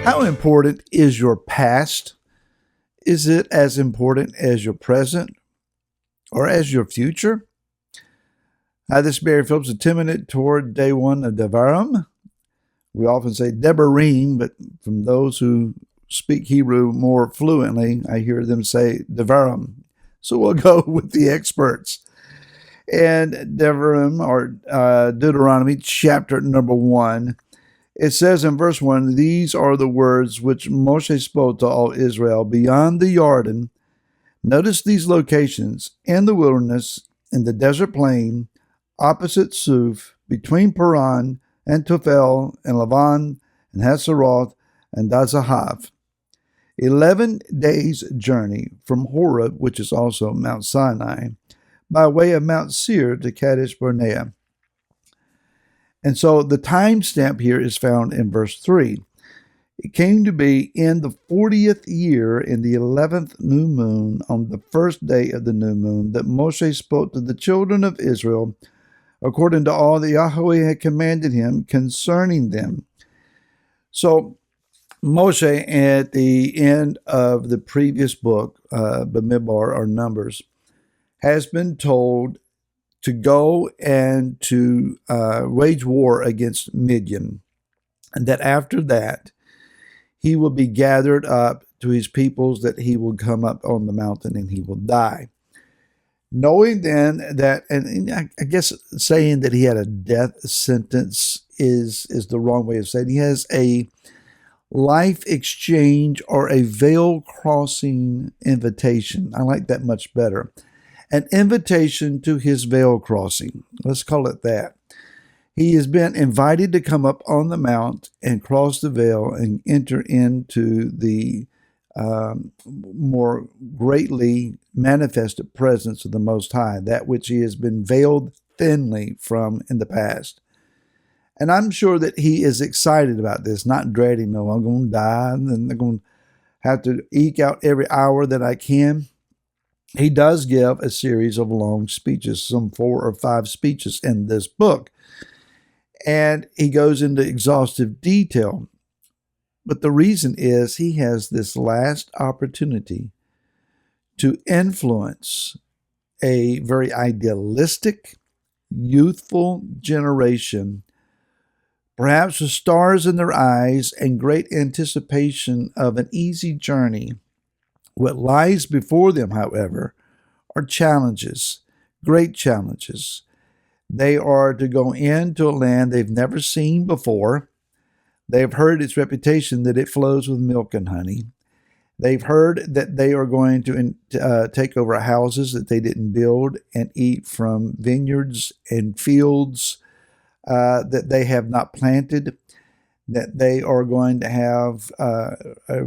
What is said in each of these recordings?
How important is your past? Is it as important as your present or as your future? Hi, this is Barry Phillips, a 10-minute toward day one of Devarim. We often say Devarim, but from those who speak Hebrew more fluently, I hear them say Devarim. So we'll go with the experts. And Devarim, or Deuteronomy, chapter number 1, it says in verse 1, "These are the words which Moshe spoke to all Israel beyond the Jordan." Notice these locations: in the wilderness, in the desert plain, opposite Suf, between Paran and Tophel, and Lavan, and Hazeroth, and Dazahav. 11 days' journey from Horeb, which is also Mount Sinai, by way of Mount Seir to Kadesh Barnea. And so the timestamp here is found in verse 3. It came to be in the 40th year, in the 11th new moon, on the first day of the new moon, that Moshe spoke to the children of Israel according to all that Yahweh had commanded him concerning them. So Moshe, at the end of the previous book, Bamidbar, or Numbers, has been told to go and to wage war against Midian, and that after that he will be gathered up to his peoples, that he will come up on the mountain and he will die. Knowing then that, and I guess saying that he had a death sentence is the wrong way of saying it. He has a life exchange or a veil crossing invitation. I like that much better. An invitation to his veil crossing. Let's call it that. He has been invited to come up on the mount and cross the veil and enter into the more greatly manifested presence of the Most High, that which he has been veiled thinly from in the past. And I'm sure that he is excited about this, not dreading, no, I'm going to die, and then they're going to have to eke out every hour that I can. He does give a series of long speeches, some 4 or 5 speeches in this book, and he goes into exhaustive detail. But the reason is he has this last opportunity to influence a very idealistic, youthful generation, perhaps with stars in their eyes and great anticipation of an easy journey. What lies before them, however, are challenges, great challenges. They are to go into a land they've never seen before. They've heard its reputation that it flows with milk and honey. They've heard that they are going to take over houses that they didn't build and eat from vineyards and fields that they have not planted, that they are going to have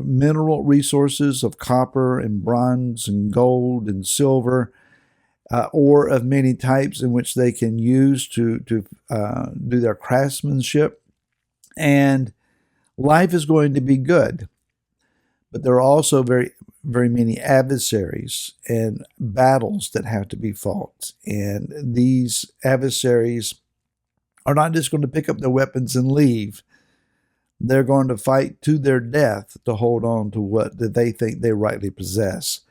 mineral resources of copper and bronze and gold and silver, ore of many types in which they can use to do their craftsmanship. And life is going to be good. But there are also very, very many adversaries and battles that have to be fought. And these adversaries are not just going to pick up their weapons and leave. They're going to fight to their death to hold on to what they think they rightly possess.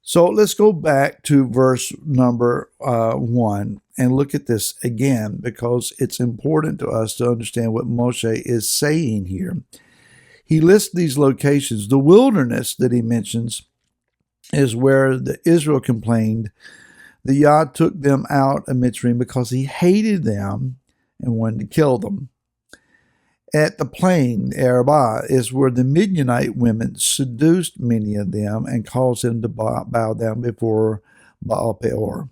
So let's go back to verse number 1 and look at this again, because it's important to us to understand what Moshe is saying here. He lists these locations. The wilderness that he mentions is where Israel complained that Yah took them out of Mitzrayim because he hated them and wanted to kill them. At the plain, Arabah, is where the Midianite women seduced many of them and caused them to bow down before Baal Peor.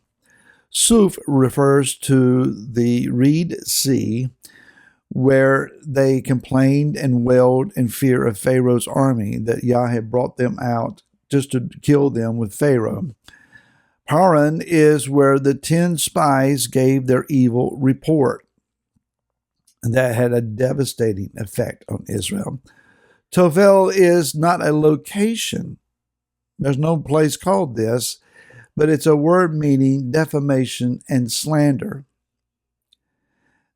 Suf refers to the Reed Sea, where they complained and wailed in fear of Pharaoh's army, that Yah had brought them out just to kill them with Pharaoh. Paran is where the 10 spies gave their evil report. And that had a devastating effect on Israel. Tophel is not a location. There's no place called this, but it's a word meaning defamation and slander.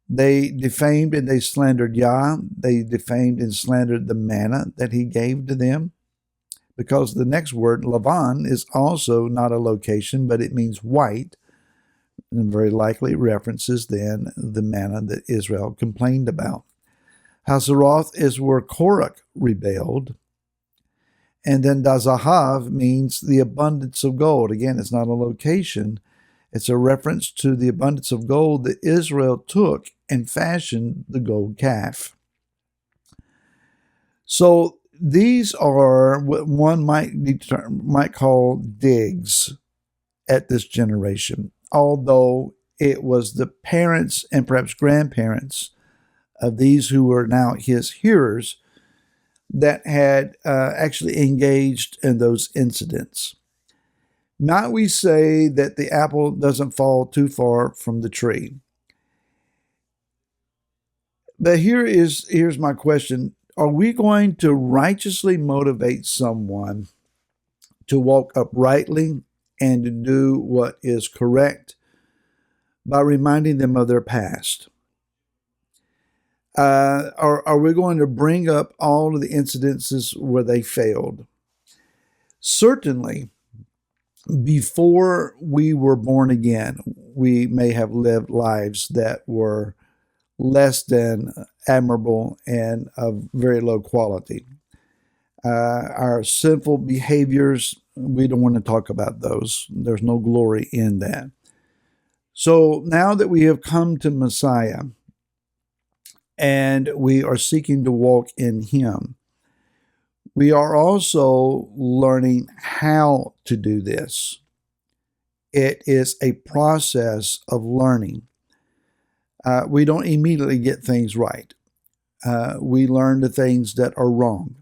They defamed and they slandered Yah. They defamed and slandered the manna that he gave to them. Because the next word, Lavan, is also not a location, but it means white, and very likely references then the manna that Israel complained about. Hazeroth is where Korach rebelled. And then Dazahav means the abundance of gold. Again, it's not a location. It's a reference to the abundance of gold that Israel took and fashioned the gold calf. So these are what one might call digs at this generation, although it was the parents and perhaps grandparents of these who were now his hearers that had actually engaged in those incidents. Might we say that the apple doesn't fall too far from the tree? But here's my question. Are we going to righteously motivate someone to walk uprightly and to do what is correct by reminding them of their past? Are we going to bring up all of the incidences where they failed? Certainly, before we were born again, we may have lived lives that were less than admirable and of very low quality. Our sinful behaviors, we don't want to talk about those. There's no glory in that. So now that we have come to Messiah and we are seeking to walk in Him, we are also learning how to do this. It is a process of learning. We don't immediately get things right. We learn the things that are wrong.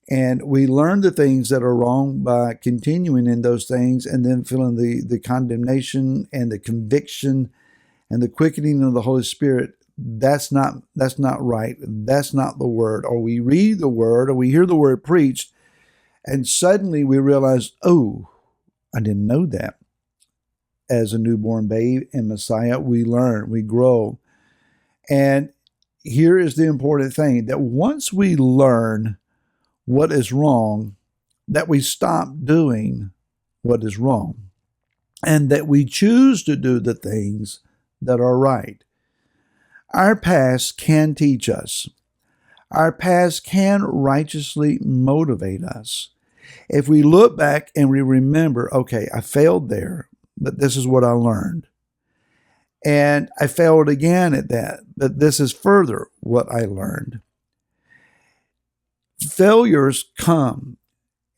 And we learn the things that are wrong by continuing in those things and then feeling the condemnation and the conviction and the quickening of the Holy Spirit. That's not right. That's not the word. Or we read the word or we hear the word preached and suddenly we realize, oh, I didn't know that. As a newborn babe in Messiah, we learn, we grow. And here is the important thing, that once we learn what is wrong, that we stop doing what is wrong and that we choose to do the things that are right. Our past can teach us. Our past can righteously motivate us. If we look back and we remember, okay, I failed there, but this is what I learned. And I failed again at that, but this is further what I learned. Failures come,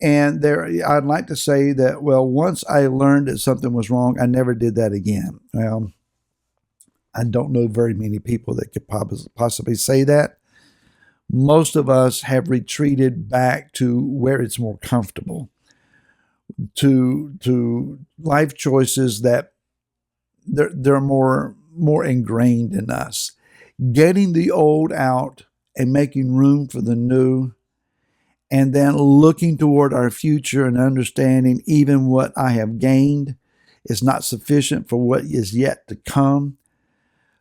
and I'd like to say that, well, once I learned that something was wrong, I never did that again. Well, I don't know very many people that could possibly say that. Most of us have retreated back to where it's more comfortable, to life choices that they're more ingrained in us. Getting the old out and making room for the new, and then looking toward our future and understanding even what I have gained is not sufficient for what is yet to come.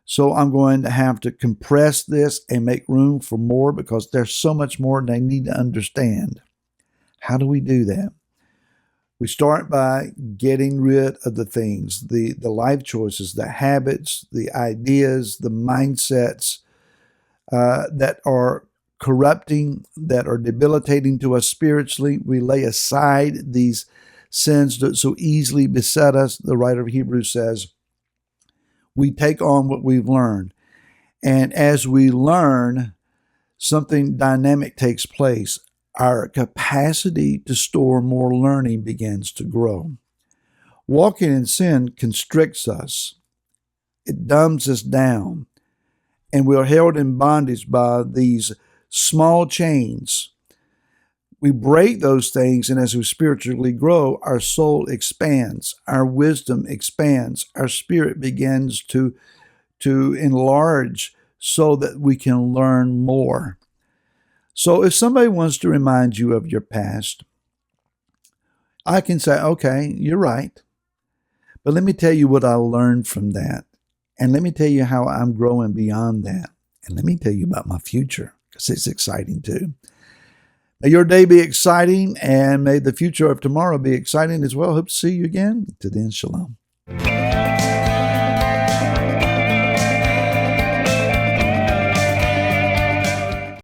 So I'm going to have to compress this and make room for more because there's so much more they need to understand. How do we do that? We start by getting rid of the things, the life choices, the habits, the ideas, the mindsets that are corrupting, that are debilitating to us spiritually. We lay aside these sins that so easily beset us. The writer of Hebrews says, we take on what we've learned. And as we learn, something dynamic takes place. Our capacity to store more learning begins to grow. Walking in sin constricts us. It dumbs us down. And we're held in bondage by these small chains. We break those things, and as we spiritually grow, our soul expands, our wisdom expands, our spirit begins to enlarge so that we can learn more. So if somebody wants to remind you of your past, I can say, okay, you're right. But let me tell you what I learned from that. And let me tell you how I'm growing beyond that. And let me tell you about my future, because it's exciting too. May your day be exciting, and may the future of tomorrow be exciting as well. Hope to see you again. To then, shalom.